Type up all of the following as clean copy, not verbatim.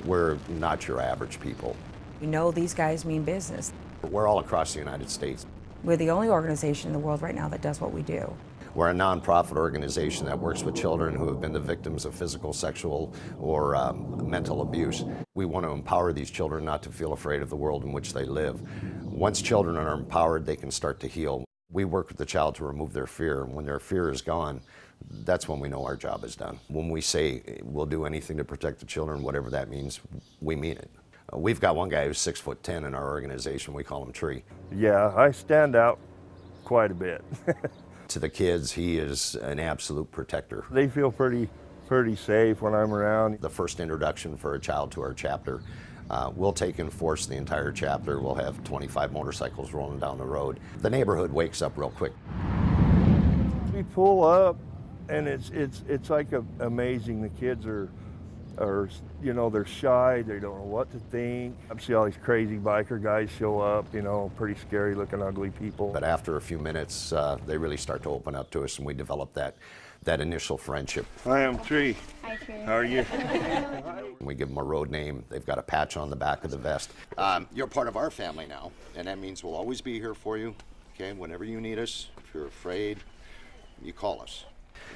We're not your average people. You know these guys mean business. We're all across the United States. We're the only organization in the world right now that does what we do. We're a nonprofit organization that works with children who have been the victims of physical, sexual, or mental abuse. We want to empower these children not to feel afraid of the world in which they live. Once children are empowered, they can start to heal. We work with the child to remove their fear, and when their fear is gone, that's when we know our job is done. When we say we'll do anything to protect the children, whatever that means, we mean it. We've got one guy who's 6'10" in our organization. We call him Tree. Yeah, I stand out quite a bit. To the kids, he is an absolute protector. They feel pretty safe when I'm around. The first introduction for a child to our chapter, we'll take and force the entire chapter. We'll have 25 motorcycles rolling down the road. The neighborhood wakes up real quick. We pull up, and it's like amazing. The kids are you know, they're shy. They don't know what to think. I see all these crazy biker guys show up, you know, pretty scary looking, ugly people. But after a few minutes, they really start to open up to us, and we develop that initial friendship. Hi, I'm Tree. Hi, Tree. How are you? We give them a road name. They've got a patch on the back of the vest. You're part of our family now, and that means we'll always be here for you. Okay, whenever you need us, if you're afraid, you call us.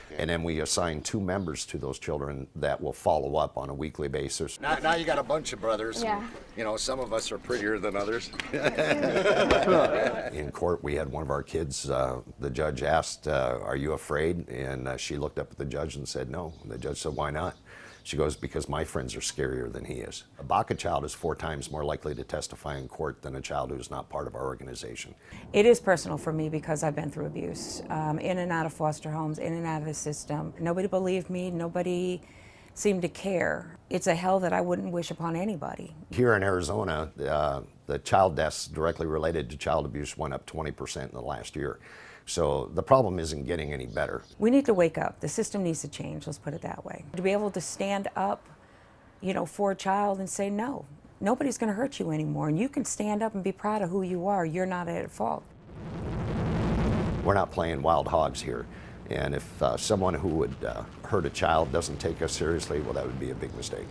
Okay. And then we assign 2 members to those children that will follow up on a weekly basis. Now you got a bunch of brothers. Yeah. And, you know, some of us are prettier than others. In court, we had one of our kids, the judge asked, are you afraid? And she looked up at the judge and said, no. And the judge said, why not? She goes, because my friends are scarier than he is. A BACA child is 4 times more likely to testify in court than a child who's not part of our organization. It is personal for me because I've been through abuse, in and out of foster homes, in and out of the system. Nobody believed me, nobody seemed to care. It's a hell that I wouldn't wish upon anybody. Here in Arizona, the child deaths directly related to child abuse went up 20% in the last year. So the problem isn't getting any better. We need to wake up. The system needs to change, let's put it that way. To be able to stand up, you know, for a child and say, no, nobody's gonna hurt you anymore. And you can stand up and be proud of who you are. You're not at fault. We're not playing wild hogs here. And if someone who would hurt a child doesn't take us seriously, well, that would be a big mistake.